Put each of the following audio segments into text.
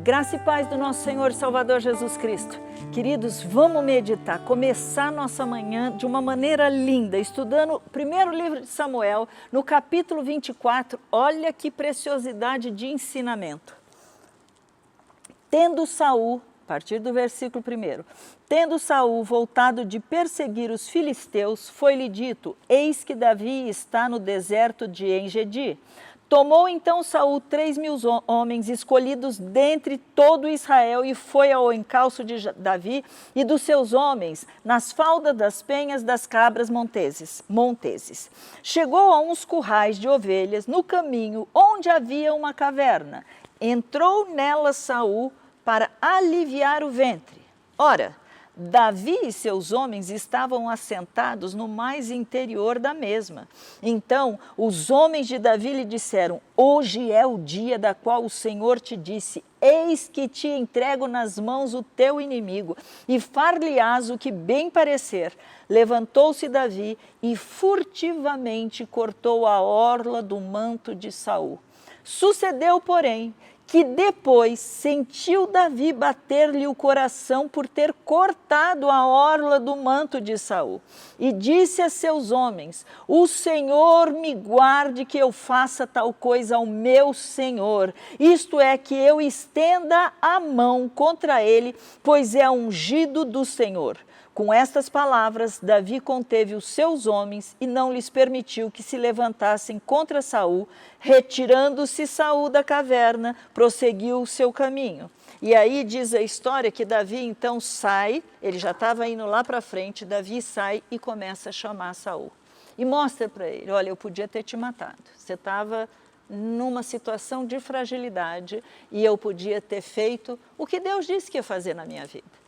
Graça e paz do nosso Senhor e Salvador Jesus Cristo. Queridos, vamos meditar, começar nossa manhã de uma maneira linda, estudando o primeiro livro de Samuel, no capítulo 24. Olha que preciosidade de ensinamento. Tendo Saul, a partir do versículo 1, tendo Saul voltado de perseguir os filisteus, foi-lhe dito: eis que Davi está no deserto de En-Gedi. Tomou então Saul 3.000 homens escolhidos dentre todo Israel e foi ao encalço de Davi e dos seus homens nas faldas das penhas das cabras monteses. Chegou a uns currais de ovelhas no caminho onde havia uma caverna. Entrou nela Saul para aliviar o ventre. Ora, Davi e seus homens estavam assentados no mais interior da mesma. Então os homens de Davi lhe disseram: hoje é o dia da qual o Senhor te disse: eis que te entrego nas mãos o teu inimigo, e far-lhe-ás o que bem parecer. Levantou-se Davi e furtivamente cortou a orla do manto de Saul. Sucedeu, porém, que depois sentiu Davi bater-lhe o coração por ter cortado a orla do manto de Saul. E disse a seus homens: o Senhor me guarde que eu faça tal coisa ao meu Senhor, isto é, que eu estenda a mão contra ele, pois é ungido do Senhor. Com estas palavras, Davi conteve os seus homens e não lhes permitiu que se levantassem contra Saul. Retirando-se Saul da caverna, prosseguiu o seu caminho. E aí diz a história que Davi então sai, ele já estava indo lá para frente, Davi sai e começa a chamar Saul. E mostra para ele: olha, eu podia ter te matado, você estava numa situação de fragilidade e eu podia ter feito o que Deus disse que ia fazer na minha vida.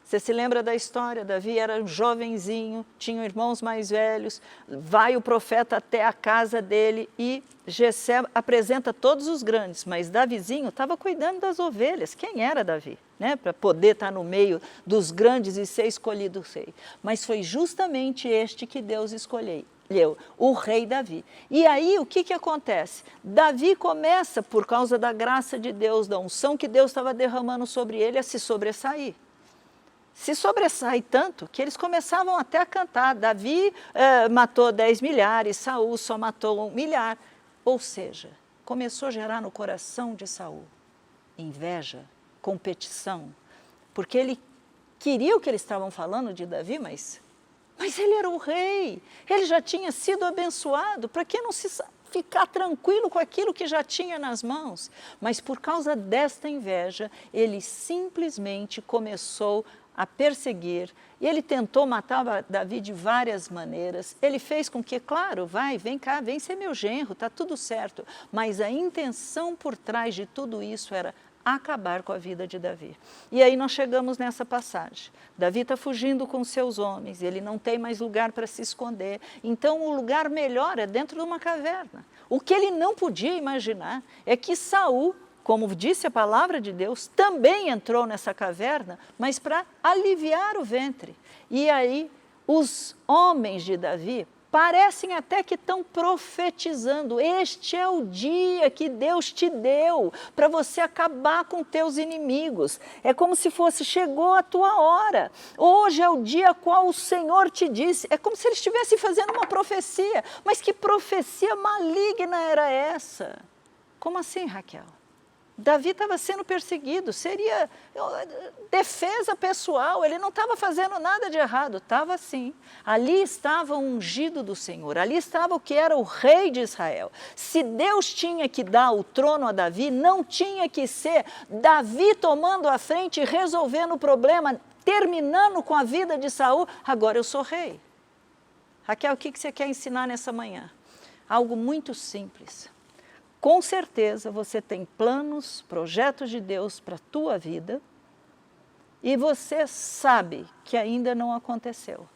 Você se lembra da história? Davi era um jovenzinho, tinha irmãos mais velhos, vai o profeta até a casa dele e Jessé apresenta todos os grandes, mas Davizinho estava cuidando das ovelhas. Quem era Davi? Para poder estar no meio dos grandes e ser escolhido rei. Mas foi justamente este que Deus escolheu, o rei Davi. E aí o que acontece? Davi começa, por causa da graça de Deus, da unção que Deus estava derramando sobre ele, a se sobressair. Se sobressai tanto que eles começavam até a cantar: Davi matou 10 milhares, Saul só matou 1 milhar. Ou seja, começou a gerar no coração de Saul inveja, competição, porque ele queria o que eles estavam falando de Davi, mas ele era o rei, ele já tinha sido abençoado, para que não se ficar tranquilo com aquilo que já tinha nas mãos? Mas por causa desta inveja, ele simplesmente começou a perseguir, e ele tentou matar Davi de várias maneiras. Ele fez com que, claro, vem cá, vem ser meu genro, está tudo certo, mas a intenção por trás de tudo isso era acabar com a vida de Davi. E aí nós chegamos nessa passagem. Davi está fugindo com seus homens, ele não tem mais lugar para se esconder, então o lugar melhor é dentro de uma caverna. O que ele não podia imaginar é que Saul, como disse a palavra de Deus, também entrou nessa caverna, mas para aliviar o ventre. E aí os homens de Davi parecem até que estão profetizando: este é o dia que Deus te deu para você acabar com teus inimigos. É como se fosse: chegou a tua hora, hoje é o dia a qual o Senhor te disse. É como se eles estivessem fazendo uma profecia. Mas que profecia maligna era essa? Como assim, Raquel? Davi estava sendo perseguido, seria defesa pessoal, ele não estava fazendo nada de errado, estava sim. Ali estava o ungido do Senhor, ali estava o que era o rei de Israel. Se Deus tinha que dar o trono a Davi, não tinha que ser Davi tomando a frente e resolvendo o problema, terminando com a vida de Saul. Agora eu sou rei. Raquel, o que você quer ensinar nessa manhã? Algo muito simples. Com certeza você tem planos, projetos de Deus para a tua vida e você sabe que ainda não aconteceu.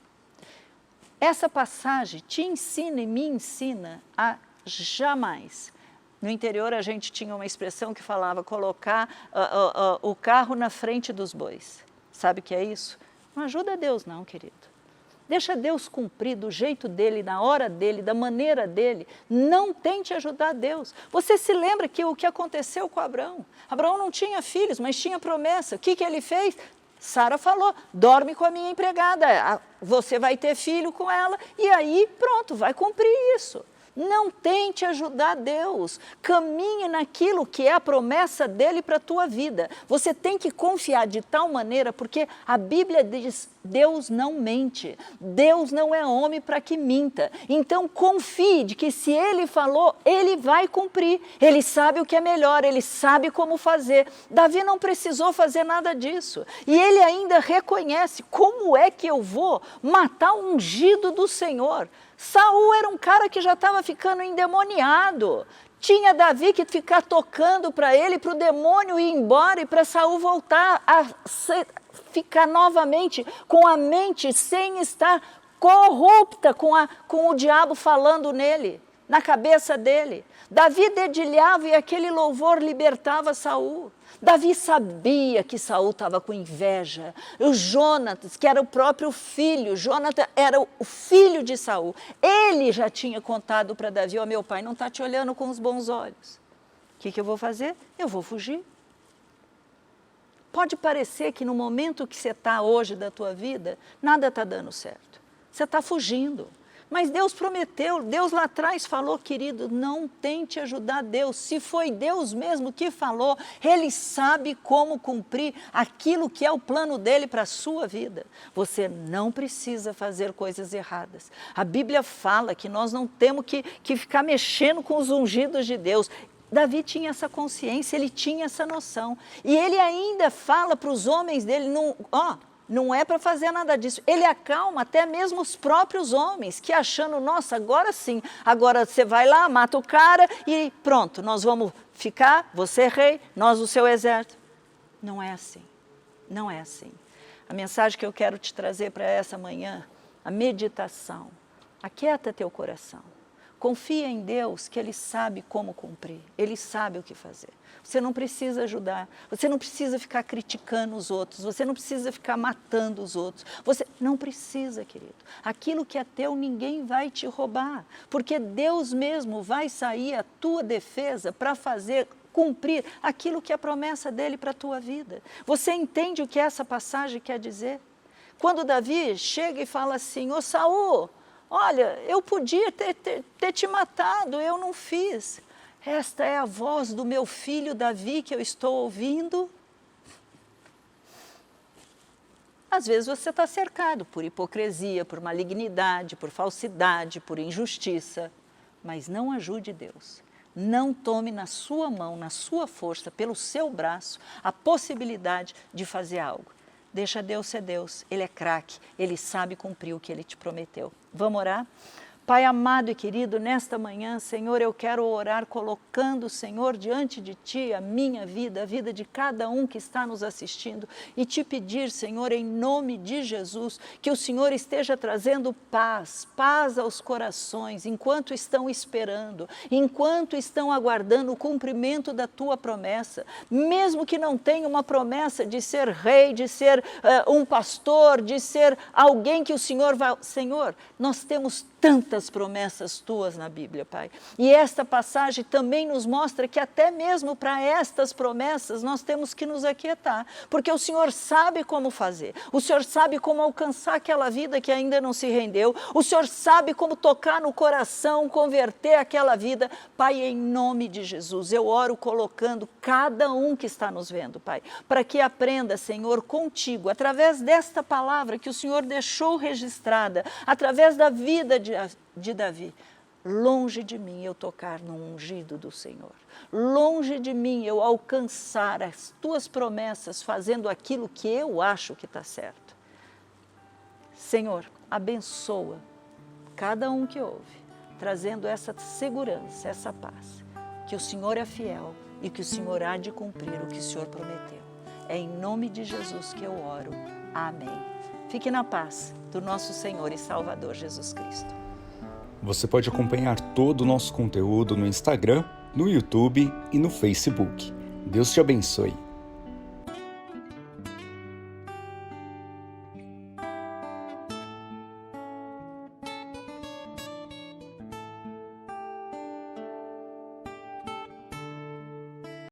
Essa passagem te ensina e me ensina a jamais. No interior a gente tinha uma expressão que falava colocar o carro na frente dos bois. Sabe o que é isso? Não ajuda Deus não, querido. Deixa Deus cumprir do jeito dele, na hora dele, da maneira dele. Não tente ajudar Deus. Você se lembra que o que aconteceu com Abraão? Abraão não tinha filhos, mas tinha promessa. O que ele fez? Sara falou, dorme com a minha empregada, você vai ter filho com ela, e aí pronto, vai cumprir isso. Não tente ajudar Deus, caminhe naquilo que é a promessa dele para a tua vida. Você tem que confiar de tal maneira, porque a Bíblia diz, Deus não mente, Deus não é homem para que minta. Então confie de que se ele falou, ele vai cumprir. Ele sabe o que é melhor, ele sabe como fazer. Davi não precisou fazer nada disso. E ele ainda reconhece, como é que eu vou matar o ungido do Senhor? Saul era um cara que já estava ficando endemoniado. Tinha Davi que ficar tocando para ele, para o demônio ir embora e para Saul voltar a ficar novamente com a mente sem estar corrupta com o diabo falando nele, na cabeça dele. Davi dedilhava e aquele louvor libertava Saul. Davi sabia que Saul estava com inveja. O Jonatas, que era o próprio filho, Jonatas era o filho de Saul. Ele já tinha contado para Davi, meu pai não está te olhando com os bons olhos. O que eu vou fazer? Eu vou fugir. Pode parecer que no momento que você está hoje da tua vida, nada está dando certo. Você está fugindo. Mas Deus prometeu, Deus lá atrás falou, querido, não tente ajudar Deus. Se foi Deus mesmo que falou, Ele sabe como cumprir aquilo que é o plano dEle para a sua vida. Você não precisa fazer coisas erradas. A Bíblia fala que nós não temos que ficar mexendo com os ungidos de Deus. Davi tinha essa consciência, ele tinha essa noção. E ele ainda fala para os homens dele, não é para fazer nada disso. Ele acalma até mesmo os próprios homens, que achando, nossa, agora sim, agora você vai lá, mata o cara e pronto, nós vamos ficar, você rei, nós o seu exército. Não é assim, não é assim. A mensagem que eu quero te trazer para essa manhã, a meditação, aquieta teu coração. Confia em Deus que Ele sabe como cumprir, Ele sabe o que fazer. Você não precisa ajudar, você não precisa ficar criticando os outros, você não precisa ficar matando os outros. Você não precisa, querido. Aquilo que é teu, ninguém vai te roubar, porque Deus mesmo vai sair à tua defesa para fazer cumprir aquilo que é a promessa dEle para a tua vida. Você entende o que essa passagem quer dizer? Quando Davi chega e fala assim, ô Saul, olha, eu podia ter te matado, eu não fiz. Esta é a voz do meu filho Davi que eu estou ouvindo. Às vezes você está cercado por hipocrisia, por malignidade, por falsidade, por injustiça. Mas não ajude Deus. Não tome na sua mão, na sua força, pelo seu braço, a possibilidade de fazer algo. Deixa Deus ser Deus, Ele é craque, Ele sabe cumprir o que Ele te prometeu. Vamos orar? Pai amado e querido, nesta manhã, Senhor, eu quero orar colocando, Senhor, diante de Ti a minha vida, a vida de cada um que está nos assistindo e te pedir, Senhor, em nome de Jesus, que o Senhor esteja trazendo paz, paz aos corações, enquanto estão esperando, enquanto estão aguardando o cumprimento da Tua promessa, mesmo que não tenha uma promessa de ser rei, de ser um pastor, de ser alguém que o Senhor vai... Senhor, nós temos tantas promessas Tuas na Bíblia, Pai. E esta passagem também nos mostra que até mesmo para estas promessas nós temos que nos aquietar, porque o Senhor sabe como fazer, o Senhor sabe como alcançar aquela vida que ainda não se rendeu, o Senhor sabe como tocar no coração, converter aquela vida. Pai, em nome de Jesus, eu oro colocando cada um que está nos vendo, Pai, para que aprenda, Senhor, contigo, através desta palavra que o Senhor deixou registrada, através da vida de Davi. Longe de mim eu tocar no ungido do Senhor. Longe de mim eu alcançar as Tuas promessas fazendo aquilo que eu acho que está certo. Senhor, abençoa cada um que ouve, trazendo essa segurança, essa paz, que o Senhor é fiel e que o Senhor há de cumprir o que o Senhor prometeu. É em nome de Jesus que eu oro. Amém. Fique na paz do nosso Senhor e Salvador Jesus Cristo. Você pode acompanhar todo o nosso conteúdo no Instagram, no YouTube e no Facebook. Deus te abençoe.